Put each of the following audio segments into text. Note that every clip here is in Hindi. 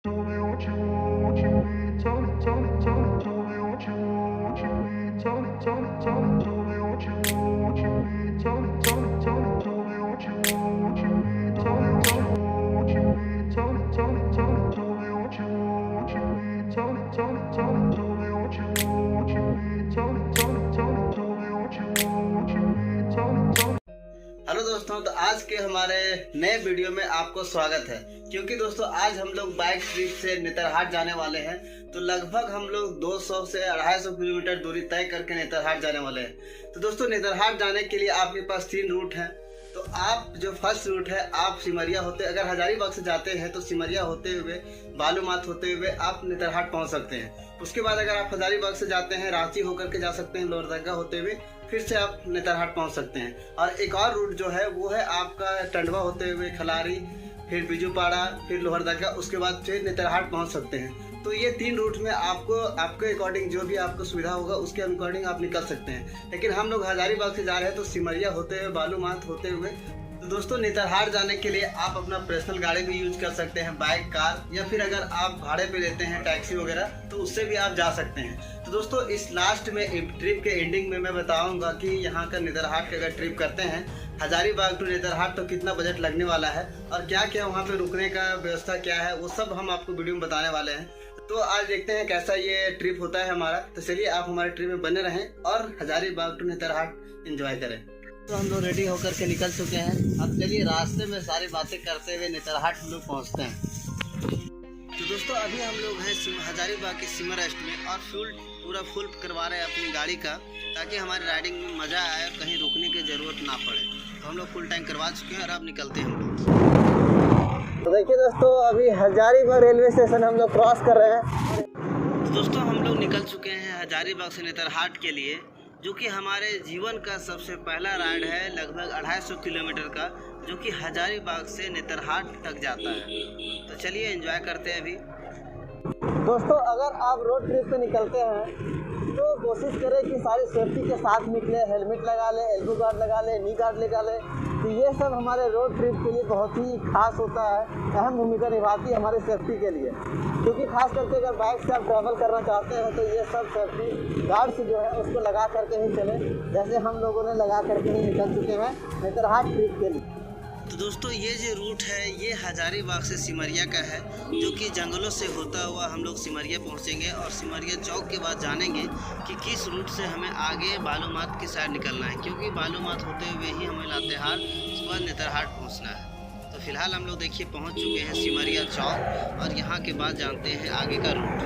Tell me what you need, tell me what you need, tell me what you need, tell me what you need, tell me what you need, tell me what you need, tell me what you need, tell me what you need, tell me what you need, tell me। Hello दोस्तों, तो आज के हमारे नए वीडियो में आपको स्वागत है। क्योंकि दोस्तों आज हम लोग बाइक ट्रिप से नेतरहाट जाने वाले हैं। तो लगभग हम लोग 200 से 250 किलोमीटर दूरी तय करके नेतरहाट जाने वाले हैं। तो दोस्तों नेतरहाट जाने के लिए आपके पास 3 रूट हैं। तो आप जो फर्स्ट रूट है, आप सिमरिया होते, अगर हजारीबाग से जाते हैं तो सिमरिया होते हुए, बालूमाथ होते हुए आप नेतरहाट पहुंच सकते हैं। उसके बाद अगर आप हजारीबाग से जाते हैं, रांची होकर के जा सकते हैं, लोहरदगा होते हुए फिर से आप नेतरहाट पहुंच सकते हैं। और एक और रूट जो है वो है आपका टंडवा होते हुए खलारी, फिर बिजुपाड़ा, फिर लोहरदगा, उसके बाद फिर नेतरहाट पहुंच सकते हैं। तो ये 3 रूट में आपको आपके अकॉर्डिंग जो भी आपको सुविधा होगा उसके अकॉर्डिंग आप निकल सकते हैं। लेकिन हम लोग हजारीबाग से जा रहे हैं तो सिमरिया होते हुए, बालूमाथ होते हुए। तो दोस्तों नेतरहाट जाने के लिए आप अपना पर्सनल गाड़ी भी यूज कर सकते हैं, बाइक, कार, या फिर अगर आप भाड़े पे लेते हैं टैक्सी वगैरह तो उससे भी आप जा सकते हैं। तो दोस्तों इस लास्ट में ट्रिप के एंडिंग में मैं बताऊंगा कि यहाँ का नेतरहाट का अगर ट्रिप करते हैं हजारीबाग टू नेतरहाट तो कितना बजट लगने वाला है और क्या क्या वहाँ पे रुकने का व्यवस्था क्या है, वो सब हम आपको वीडियो में बताने वाले हैं। तो आज देखते हैं कैसा ये ट्रिप होता है हमारा। तो चलिए आप हमारे ट्रिप में बने रहें और हजारीबाग टू नेतरहाट एंजॉय करें। तो हम लोग रेडी होकर के निकल चुके हैं। अब चलिए रास्ते में सारी बातें करते हुए नेतरहाट हम लोग पहुँचते हैं। तो दोस्तों अभी हम लोग हैं हजारीबाग के सिमर रेस्ट में और पूरा फुल करवा रहे हैं अपनी गाड़ी का, ताकि हमारी राइडिंग में मज़ा आए और कहीं रुकने की ज़रूरत ना पड़े। तो हम लोग फुल टैंक करवा चुके हैं और अब निकलते हैं हम लोग। तो देखिए दोस्तों अभी हजारीबाग रेलवे स्टेशन हम लोग क्रॉस कर रहे हैं। तो दोस्तों हम लोग निकल चुके हैं हजारीबाग से नेतरहाट के लिए, जो कि हमारे जीवन का सबसे पहला राइड है, लगभग 250 किलोमीटर का, जो कि हजारीबाग से नेतरहाट तक जाता है। तो चलिए एंजॉय करते हैं अभी। दोस्तों अगर आप रोड ट्रिप पे निकलते हैं तो कोशिश करें कि सारी सेफ्टी के साथ निकले, हेलमेट लगा ले, एल्बो गार्ड लगा ले, नी गार्ड लगा ले। तो ये सब हमारे रोड ट्रिप के लिए बहुत ही खास होता है, अहम भूमिका निभाती है हमारी सेफ्टी के लिए। क्योंकि खास करके अगर बाइक से आप ट्रैवल करना चाहते हैं तो ये सब सेफ्टी गार्ड्स जो है उसको लगा करके ही चले, जैसे हम लोगों ने लगा करके ही निकल चुके हैं नेतरहाट ट्रिप के लिए। तो दोस्तों ये जो रूट है ये हजारीबाग से सिमरिया का है, जो कि जंगलों से होता हुआ हम लोग सिमरिया पहुंचेंगे और सिमरिया चौक के बाद जानेंगे कि किस रूट से हमें आगे बालूमाथ की साइड निकलना है, क्योंकि बालूमाथ होते हुए ही हमें लातेहार, उसके बाद नेतरहाट पहुंचना है। तो फिलहाल हम लोग देखिए पहुंच चुके हैं सिमरिया चौक और यहाँ के बाद जानते हैं आगे का रूट।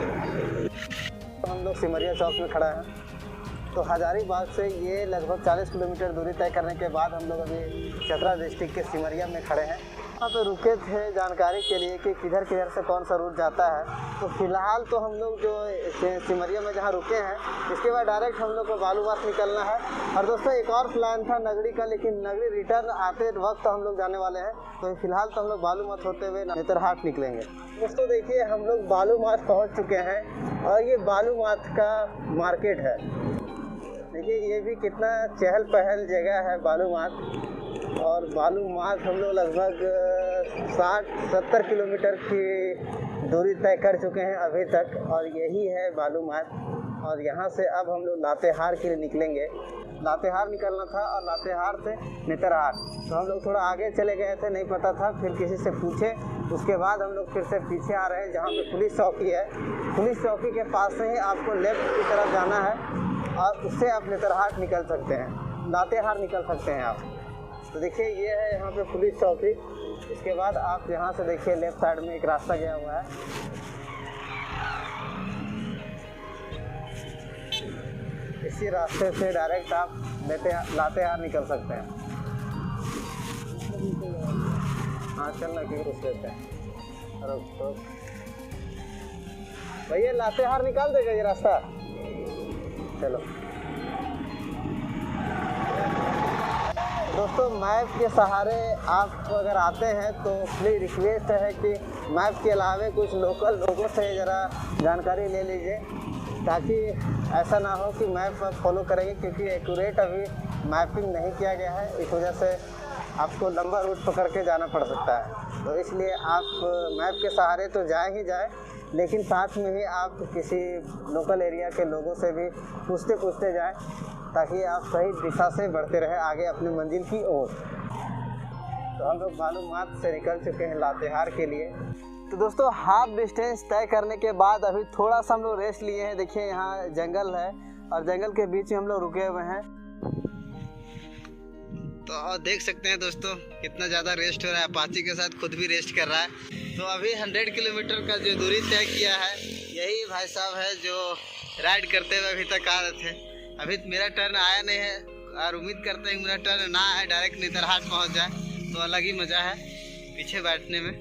तो हम लोग सिमरिया चौक में खड़ा है। तो हजारीबाग से ये लगभग 40 किलोमीटर दूरी तय करने के बाद हम लोग अभी चतरा डिस्ट्रिक्ट के सिमरिया में खड़े हैं। वहाँ पे रुके थे जानकारी के लिए कि किधर किधर से कौन सा रूट जाता है। तो फिलहाल तो हम लोग जो सिमरिया में जहाँ रुके हैं इसके बाद डायरेक्ट हम लोग को बालूमाथ निकलना है। और दोस्तों एक और प्लान था नगरी का, लेकिन नगरी रिटर्न आते वक्त हम लोग जाने वाले हैं। तो फिलहाल तो हम लोग बालूमाथ होते हुए नेतरहाट निकलेंगे। दोस्तों देखिए हम लोग बालूमाथ पहुँच चुके हैं और ये बालूमाथ का मार्केट है। देखिए ये भी कितना चहल पहल जगह है बालूमाथ। और बालूमाथ हम लोग लगभग 60-70 किलोमीटर की दूरी तय कर चुके हैं अभी तक, और यही है बालूमाथ। और यहाँ से अब हम लोग लातेहार के लिए निकलेंगे। लातेहार निकलना था और लातेहार से नेतरहाट। तो हम लोग थोड़ा आगे चले गए थे, नहीं पता था, फिर किसी से पूछे, उसके बाद हम लोग फिर से पीछे आ रहे हैं जहाँ पे पुलिस चौकी है। पुलिस चौकी के पास से ही आपको लेफ्ट की तरफ जाना है और उससे आप नेतरहाट निकल सकते हैं, लातेहार निकल सकते हैं आप। तो देखिए ये है यहाँ पे पुलिस चौकी। इसके बाद आप यहाँ से देखिए लेफ्ट साइड में एक रास्ता गया हुआ है, इसी रास्ते से डायरेक्ट आप लातेहार निकल सकते हैं। हाँ चलना कि रुक लेते हैं, रुक भैया लातेहार निकाल देगा ये रास्ता। चलो दोस्तों मैप के सहारे आप अगर आते हैं तो प्लीज़ रिक्वेस्ट है कि मैप के अलावा कुछ लोकल लोगों से ज़रा जानकारी ले लीजिए, ताकि ऐसा ना हो कि मैप फॉलो करेंगे, क्योंकि एक्यूरेट अभी मैपिंग नहीं किया गया है। इस वजह से आपको लंबा रूट पकड़ के जाना पड़ सकता है। तो इसलिए आप मैप के सहारे तो जाए ही जाए, लेकिन साथ में ही आप किसी लोकल एरिया के लोगों से भी पूछते पूछते जाएं, ताकि आप सही दिशा से बढ़ते रहें आगे अपनी मंजिल की ओर। तो हम लोग मालूमात से निकल चुके हैं लातेहार के लिए। तो दोस्तों हाफ डिस्टेंस तय करने के बाद अभी थोड़ा सा हम लोग रेस्ट लिए हैं। देखिए यहाँ जंगल है और जंगल के बीच में हम लोग रुके हुए हैं। तो देख सकते हैं दोस्तों कितना ज़्यादा रेस्ट हो रहा है, अपाची के साथ खुद भी रेस्ट कर रहा है। तो अभी 100 किलोमीटर का जो दूरी तय किया है, यही भाई साहब है जो राइड करते हुए अभी तक आ रहे थे। अभी मेरा टर्न आया नहीं है और उम्मीद करते हैं मेरा टर्न ना आए, डायरेक्ट नेतरहाट पहुंच जाए तो अलग ही मज़ा है पीछे बैठने में।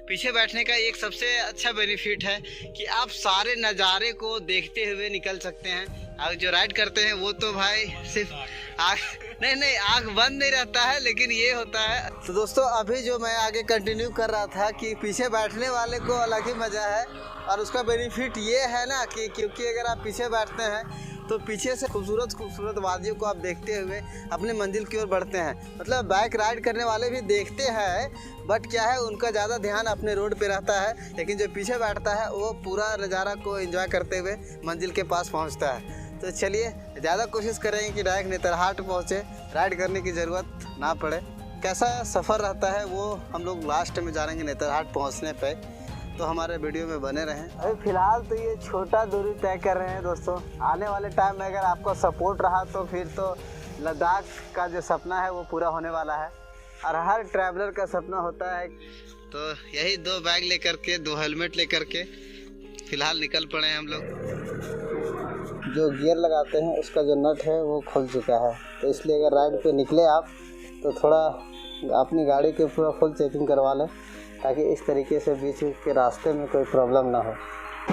पीछे बैठने का एक सबसे अच्छा बेनिफिट है कि आप सारे नज़ारे को देखते हुए निकल सकते हैं। और जो राइड करते हैं वो तो भाई सिर्फ आँख बंद नहीं रहता है, लेकिन ये होता है। तो दोस्तों अभी जो मैं आगे कंटिन्यू कर रहा था कि पीछे बैठने वाले को अलग ही मज़ा है, और उसका बेनिफिट ये है ना कि क्योंकि अगर आप पीछे बैठते हैं तो पीछे से खूबसूरत वादियों को आप देखते हुए अपने मंजिल की ओर बढ़ते हैं। मतलब बाइक राइड करने वाले भी देखते हैं, बट क्या है उनका ज़्यादा ध्यान अपने रोड पे रहता है, लेकिन जो पीछे बैठता है वो पूरा नज़ारा को एंजॉय करते हुए मंजिल के पास पहुंचता है। तो चलिए ज़्यादा कोशिश करेंगे कि डायरेक्ट नेतरहाट पहुँचे, राइड करने की ज़रूरत ना पड़े। कैसा सफ़र रहता है वो हम लोग लास्ट में जानेंगे नेतरहाट पहुँचने पर। तो हमारे वीडियो में बने रहें। अभी फ़िलहाल तो ये छोटा दूरी तय कर रहे हैं दोस्तों। आने वाले टाइम में अगर आपको सपोर्ट रहा तो फिर तो लद्दाख का जो सपना है वो पूरा होने वाला है, और हर ट्रैवलर का सपना होता है। तो यही 2 बैग लेकर के 2 हेलमेट लेकर के फ़िलहाल निकल पड़े हैं हम लोग। जो गियर लगाते हैं उसका जो नट है वो खुल चुका है, तो इसलिए अगर राइड पे निकले आप तो थोड़ा अपनी गाड़ी के पूरा फुल चेकिंग करवा लें, ताकि इस तरीके से बीच के रास्ते में कोई प्रॉब्लम ना हो।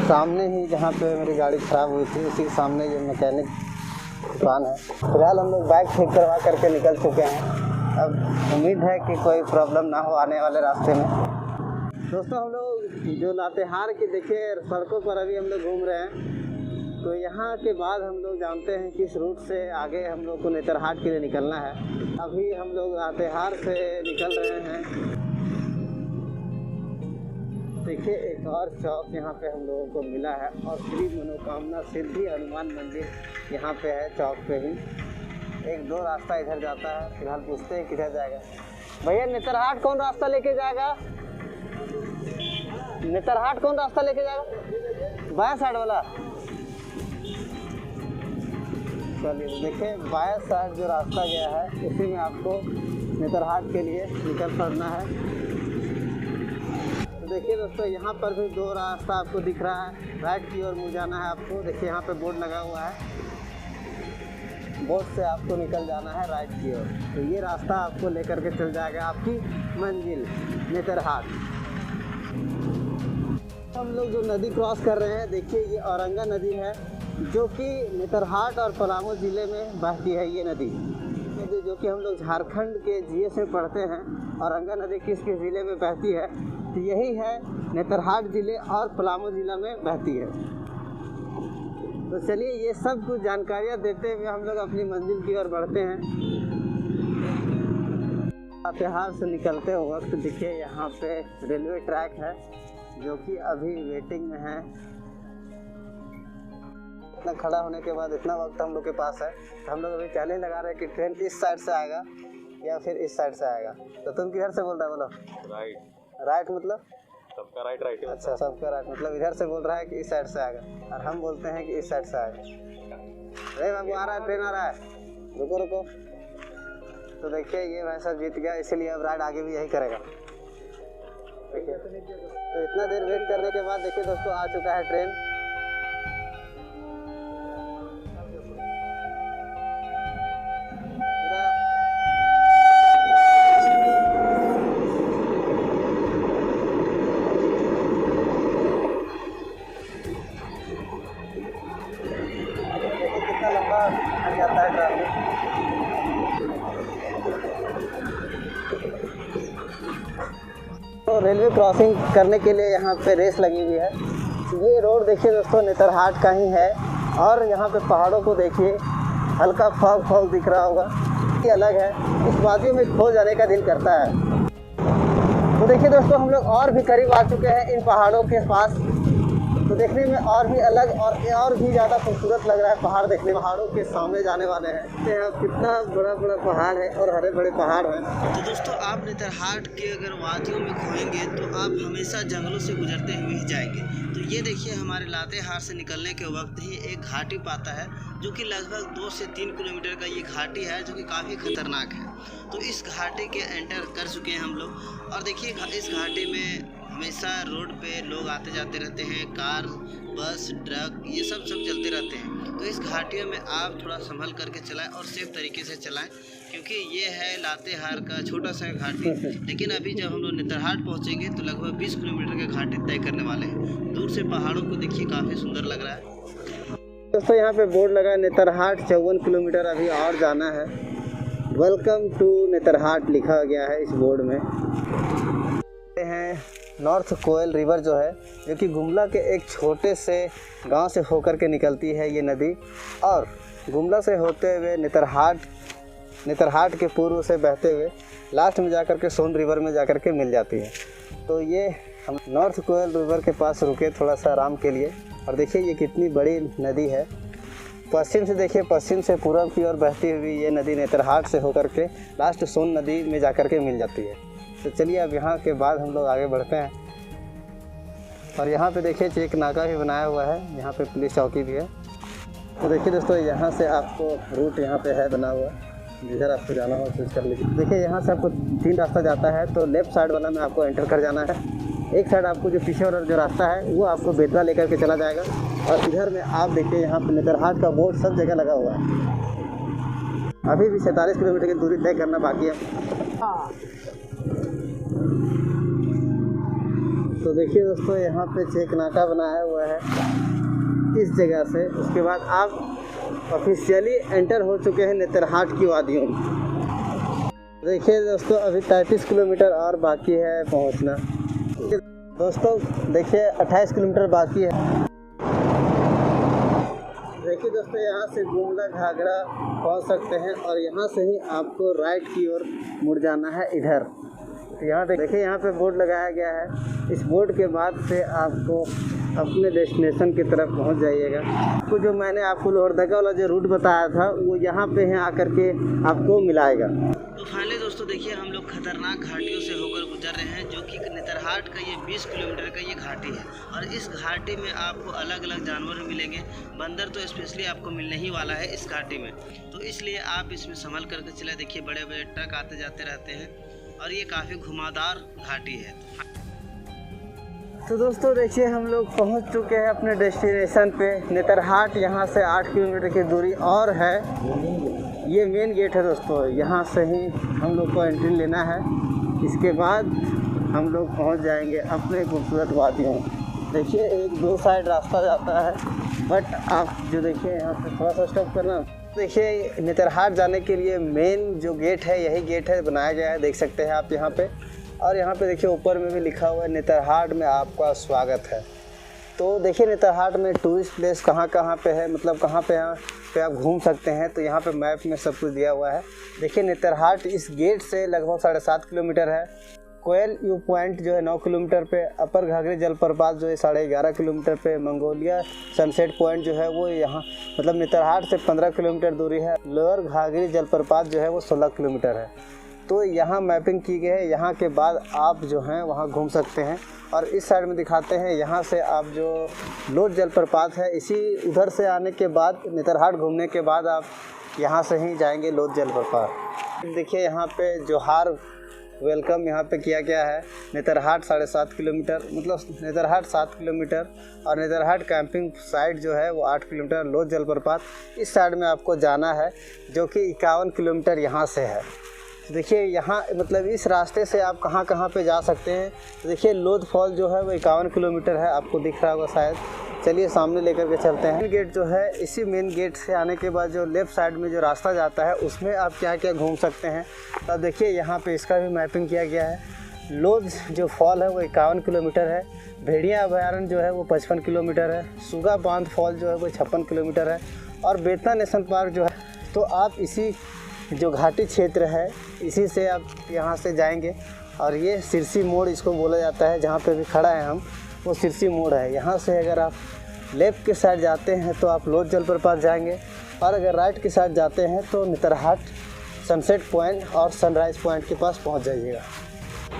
सामने ही जहाँ पे मेरी गाड़ी ख़राब हुई थी उसी के सामने ये मैकेनिक दुकान है। फिलहाल हम लोग बाइक ठीक करवा करके निकल चुके हैं। अब उम्मीद है कि कोई प्रॉब्लम ना हो आने वाले रास्ते में। दोस्तों हम लोग जो लातेहार के देखिए सड़कों पर अभी हम लोग घूम रहे हैं, तो यहाँ के बाद हम लोग जानते हैं कि इस रूट से आगे हम लोग को नेतरहाट के लिए निकलना है। अभी हम लोग लातेहार से निकल रहे हैं। देखिए एक और चौक यहाँ पे हम लोगों को मिला है, और श्री मनोकामना सिद्धि हनुमान मंदिर यहाँ पे है चौक पे ही। 1-2 रास्ता इधर जाता है। फिलहाल पूछते हैं किधर जाएगा। भैया नेतरहाट कौन रास्ता लेके जाएगा? नेतरहाट कौन रास्ता लेके जाएगा? बायां साइड वाला। चलिए देखिए बायां साइड जो रास्ता गया है उसी में आपको नेतरहाट के लिए निकल पड़ना है। देखिए दोस्तों यहाँ पर भी 2 रास्ता आपको दिख रहा है। राइट की ओर मुड़ जाना है आपको। देखिए यहाँ पे बोर्ड लगा हुआ है, बोर्ड से आपको निकल जाना है राइट की ओर। तो ये रास्ता आपको लेकर के चल जाएगा आपकी मंजिल नेतरहाट। हम लोग जो नदी क्रॉस कर रहे हैं, देखिए ये औरंगा नदी है, जो कि नेतरहाट और पलामू ज़िले में बहती है। ये नदी जो कि हम लोग झारखंड के जीएस में पढ़ते हैं, औरंगा नदी किस ज़िले में बहती है, तो यही है नेतरहाट ज़िले और पलामू ज़िला में बहती है। तो चलिए ये सब कुछ जानकारियाँ देते हुए हम लोग अपनी मंजिल की ओर बढ़ते हैं। लातेहार से निकलते वक्त देखिए यहाँ पे रेलवे ट्रैक है, जो कि अभी वेटिंग में है। इतना खड़ा होने के बाद इतना वक्त हम लोग के पास है, तो हम लोग अभी चैलेंज लगा रहे हैं कि ट्रेन इस साइड से आएगा या फिर इस साइड से आएगा। तो तुम किधर से बोल रहा है? बोलो। राइट मतलब सबका राइट। अच्छा सबका राइट मतलब इधर से बोल रहा है कि इस साइड से आएगा, और हम बोलते हैं कि इस साइड से आएगा। अरे बाबू आ रहा है, ट्रेन आ रहा है, रुको। तो देखिए ये भाई साहब जीत गया, इसीलिए अब राइड आगे भी यही करेगा। देखिए तो इतना देर वेट करने के बाद देखिए दोस्तों आ चुका है ट्रेन। तो रेलवे क्रॉसिंग करने के लिए यहाँ पे रेस लगी हुई है। ये रोड देखिए दोस्तों नेतरहाट का ही है, और यहाँ पे पहाड़ों को देखिए, हल्का फॉग दिख रहा होगा। ही अलग है, इस वादियों में खो जाने का दिल करता है। तो देखिए दोस्तों, हम लोग और भी करीब आ चुके हैं इन पहाड़ों के पास। तो देखने में और भी अलग और भी ज़्यादा खूबसूरत लग रहा है पहाड़ देखने। पहाड़ों के सामने जाने वाले हैं, यहाँ कितना बड़ा बड़ा पहाड़ है और हरे बड़े पहाड़ हैं। तो दोस्तों, आप नेतरहाट के अगर वादियों में खोएंगे तो आप हमेशा जंगलों से गुजरते हुए ही जाएंगे। तो ये देखिए, हमारे लातेहार से निकलने के वक्त ही एक घाटी पाता है, जो कि लगभग 2 से 3 किलोमीटर का ये घाटी है, जो कि काफ़ी खतरनाक है। तो इस घाटी के एंटर कर चुके हैं हम लोग। और देखिए, इस घाटी में हमेशा रोड पे लोग आते जाते रहते हैं, कार, बस, ट्रक, ये सब चलते रहते हैं। तो इस घाटियों में आप थोड़ा संभल करके चलाएं और सेफ तरीके से चलाएं, क्योंकि ये है लातेहार का छोटा सा घाटी। लेकिन अभी जब हम लोग नेतरहाट पहुंचेंगे तो लगभग 20 किलोमीटर का घाटी तय करने वाले हैं। दूर से पहाड़ों को देखिए, काफ़ी सुंदर लग रहा है। दोस्तों, यहाँ पे बोर्ड लगा है नेतरहाट 54 किलोमीटर अभी और जाना है। वेलकम टू नेतरहाट लिखा गया है इस बोर्ड में। हैं नॉर्थ कोयल रिवर जो है, जो कि गुमला के एक छोटे से गांव से होकर के निकलती है ये नदी, और गुमला से होते हुए नेतरहाट के पूर्व से बहते हुए लास्ट में जाकर के सोन रिवर में जाकर के मिल जाती है। तो ये हम नॉर्थ कोयल रिवर के पास रुके थोड़ा सा आराम के लिए, और देखिए ये कितनी बड़ी नदी है। पश्चिम से देखिए, पश्चिम से पूर्व की ओर बहती हुई ये नदी नेतरहाट से होकर के लास्ट सोन नदी में जाकर के मिल जाती है। तो चलिए अब यहाँ के बाद हम लोग आगे बढ़ते हैं। और यहाँ पे देखिए चेक नाका भी बनाया हुआ है, यहाँ पे पुलिस चौकी भी है। तो देखिए दोस्तों, यहाँ से आपको रूट यहाँ पे है बना हुआ, जिधर आपको जाना हो चूज कर लीजिए। देखिए यहाँ से आपको 3 रास्ता जाता है, तो लेफ्ट साइड वाला में आपको एंटर कर जाना है। एक साइड आपको जो पीछे वाला जो रास्ता है वो आपको बेतवा लेकर के चला जाएगा, और इधर में आप देखिए यहाँ पे नेतरहाट का बोर्ड सब जगह लगा हुआ है। अभी भी 47 किलोमीटर की दूरी तय करना बाकी है। तो देखिए दोस्तों, यहाँ पे चेक नाका बनाया हुआ है इस जगह से। उसके बाद आप ऑफिशियली एंटर हो चुके हैं नेतरहाट की वादियों में। देखिए दोस्तों, अभी 33 किलोमीटर और बाकी है पहुँचना। दोस्तों देखिए 28 किलोमीटर बाकी है। देखिए दोस्तों, यहाँ से गुमला घाघरा पहुँच सकते हैं, और यहाँ से ही आपको राइट की ओर मुड़ जाना है इधर। यहाँ देखिए, यहाँ पे बोर्ड लगाया गया है। इस बोर्ड के बाद से आपको अपने डेस्टिनेशन की तरफ पहुँच जाइएगा। तो जो मैंने आपको लोहरदगा वाला जो रूट बताया था वो यहाँ पे है आकर के आपको मिलाएगा। तो फाइनली दोस्तों देखिए, हम लोग खतरनाक घाटियों से होकर गुजर रहे हैं, जो कि नेतरहाट का ये 20 किलोमीटर का ये घाटी है। और इस घाटी में आपको अलग अलग जानवर मिलेंगे। बंदर तो स्पेशली आपको मिलने ही वाला है इस घाटी में, तो इसलिए आप इसमें संभल करके चले। देखिए बड़े बड़े ट्रक आते जाते रहते हैं, और ये काफ़ी घुमावदार घाटी है। तो दोस्तों देखिए, हम लोग पहुंच चुके हैं अपने डेस्टिनेशन पे नेतरहाट। यहाँ से 8 किलोमीटर की दूरी और है। ये मेन गेट है दोस्तों, यहाँ से ही हम लोग को एंट्री लेना है। इसके बाद हम लोग पहुंच जाएंगे अपने खूबसूरत वादियों। देखिए 1-2 साइड रास्ता जाता है, बट आप जो देखिए यहाँ पे थोड़ा सा स्टॉप करना। देखिए नेतरहाट जाने के लिए मेन जो गेट है यही गेट है, बनाया गया है, देख सकते हैं आप यहाँ पे। और यहाँ पे देखिए ऊपर में भी लिखा हुआ है नेतरहाट में आपका स्वागत है। तो देखिए नेतरहाट में टूरिस्ट प्लेस कहाँ कहाँ पे है, मतलब कहाँ पे यहाँ पे आप घूम सकते हैं, तो यहाँ पे मैप में सब कुछ दिया हुआ है। देखिए नेतरहाट इस गेट से लगभग 7.5 किलोमीटर है। कोयल व्यू पॉइंट जो है 9 किलोमीटर पे, अपर घाघरी जलप्रपात जो है 11.5 किलोमीटर पे, मंगोलिया सनसेट पॉइंट जो है वो यहाँ मतलब नेतरहाट से 15 किलोमीटर दूरी है। लोअर घाघरी जलप्रपात जो है वो 16 किलोमीटर है। तो यहाँ मैपिंग की गई है, यहाँ के बाद आप जो हैं वहाँ घूम सकते हैं। और इस साइड में दिखाते हैं, यहाँ से आप जो लोड जलप्रपात है, इसी उधर से आने के बाद नेतरहाट घूमने के बाद आप यहाँ से ही जाएंगे लोड जलप्रपात। देखिए यहाँ पे जोहार वेलकम यहाँ पे किया गया है। नेतरहाट 7.5 किलोमीटर, मतलब नेतरहाट 7 किलोमीटर, और नेतरहाट कैंपिंग साइट जो है वो 8 किलोमीटर। लोड जलप्रपात इस साइड में आपको जाना है, जो कि 51 किलोमीटर यहाँ से है। देखिए यहाँ मतलब इस रास्ते से आप कहाँ कहाँ पे जा सकते हैं। देखिए लोध फॉल जो है वो 51 किलोमीटर है, आपको दिख रहा होगा शायद। चलिए सामने लेकर के चलते हैं। मेन गेट जो है, इसी मेन गेट से आने के बाद जो लेफ़्ट साइड में जो रास्ता जाता है उसमें आप क्या क्या घूम सकते हैं। तो देखिए यहाँ पे इसका भी मैपिंग किया गया है। लोध जो फॉल है वो 51 किलोमीटर है। भेड़िया अभयारण्य जो है वो 55 किलोमीटर है। सुगा बांध फॉल जो है वो 56 किलोमीटर है। और बेतवा नेशनल पार्क जो है, तो आप इसी जो घाटी क्षेत्र है इसी से आप यहाँ से जाएंगे और ये सिरसी मोड़ इसको बोला जाता है। जहाँ पे भी खड़ा है हम वो सिरसी मोड़ है। यहाँ से अगर आप लेफ़्ट के साइड जाते हैं तो आप लोध जलप्रपात जाएंगे और अगर राइट के साइड जाते हैं तो नेतरहाट सनसेट पॉइंट और सनराइज़ पॉइंट के पास पहुँच जाइएगा।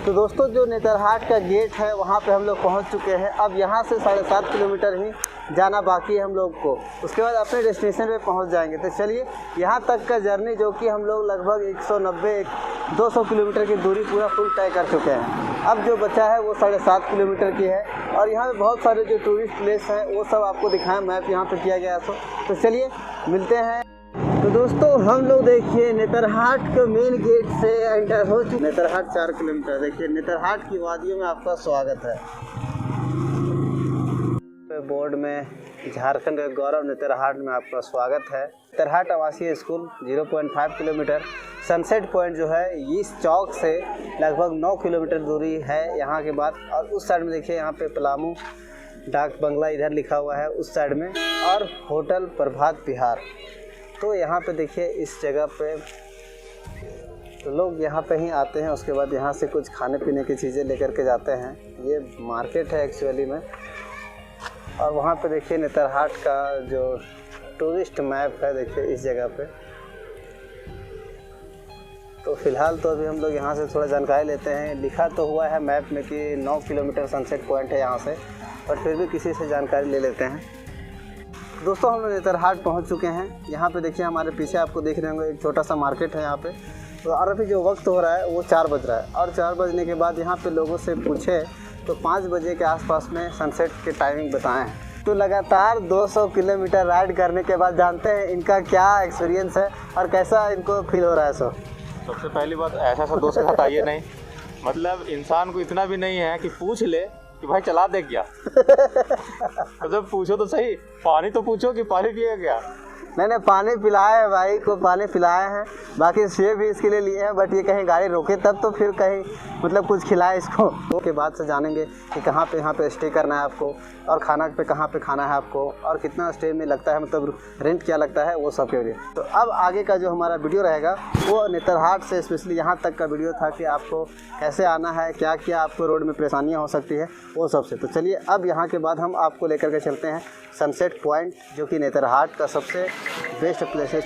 तो दोस्तों जो नेतरहाट का गेट है वहाँ पे हम लोग पहुँच चुके हैं। अब यहाँ से 7.5 किलोमीटर ही जाना बाकी है हम लोग को, उसके बाद अपने डेस्टिनेशन पे पहुँच जाएंगे। तो चलिए यहाँ तक का जर्नी जो कि हम लोग लगभग 190-200 किलोमीटर की दूरी पूरा फुल तय कर चुके हैं। अब जो बचा है वो 7.5 किलोमीटर की है और यहाँ पे बहुत सारे जो टूरिस्ट प्लेस हैं वो सब आपको दिखाएं, मैप यहाँ पे किया गया है। तो चलिए मिलते हैं। तो दोस्तों हम लोग देखिए नेतरहाट के मेन गेट से एंटर हो चुके। नेतरहाट 4 किलोमीटर। देखिए नेतरहाट की वादियों में आपका स्वागत है। बोर्ड में झारखंड का गौरव नेतरहाट में आपका स्वागत है। नेतरहाट आवासीय स्कूल 0.5 किलोमीटर। सनसेट पॉइंट जो है इस चौक से लगभग 9 किलोमीटर दूरी है यहाँ के बाद। और उस साइड में देखिए यहाँ पे पलामू डाक बंगला इधर लिखा हुआ है उस साइड में, और होटल प्रभात विहार। तो यहाँ पे देखिए इस जगह पे तो लोग यहाँ पे ही आते हैं, उसके बाद यहाँ से कुछ खाने पीने की चीज़ें लेकर के जाते हैं। ये मार्केट है एक्चुअली में। और वहाँ पे देखिए नेतरहाट का जो टूरिस्ट मैप है देखिए इस जगह पे। तो फ़िलहाल तो अभी हम लोग यहाँ से थोड़ा जानकारी लेते हैं। लिखा तो हुआ है मैप में कि 9 किलोमीटर सनसेट पॉइंट है यहाँ से, पर फिर भी किसी से जानकारी ले लेते हैं। दोस्तों हम लोग नेतरहाट पहुँच चुके हैं। यहाँ पे देखिए हमारे पीछे आपको देख रहे होंगे एक छोटा सा मार्केट है यहाँ पे। तो और अभी जो वक्त हो रहा है वो 4 बज रहा है और 4 बजने के बाद यहाँ पे लोगों से पूछे तो 5 बजे के आसपास में सनसेट के टाइमिंग बताएं हैं। तो लगातार 200 किलोमीटर राइड करने के बाद जानते हैं इनका क्या एक्सपीरियंस है और कैसा इनको फील हो रहा है। सबसे पहली बात ऐसा दोस्त के साथ आइए नहीं, मतलब इंसान को इतना भी नहीं है कि पूछ ले कि भाई चला दे क्या। तो जब पूछो तो सही, पानी तो पूछो कि पानी पिएगा क्या। नहीं पानी पिलाए हैं भाई को, पानी पिलाए हैं। बाकी सेब भी इसके लिए लिए हैं, बट ये कहीं गाड़ी रोके तब तो फिर कहीं मतलब कुछ खिलाए इसको। तो के बाद से जानेंगे कि कहाँ पे यहाँ पे स्टे करना है आपको और खाना पे कहाँ पे खाना है आपको और कितना स्टे में लगता है, मतलब रेंट क्या लगता है, वो सब के लिए। तो अब आगे का जो हमारा वीडियो रहेगा वो नेतरहाट से स्पेशली यहाँ तक का वीडियो था कि आपको कैसे आना है, क्या क्या आपको रोड में परेशानियाँ हो सकती है वो सबसे। तो चलिए अब यहाँ के बाद हम आपको लेकर के चलते हैं सनसेट पॉइंट, जो कि नेतरहाट का सबसे बेस्ट प्लेसेस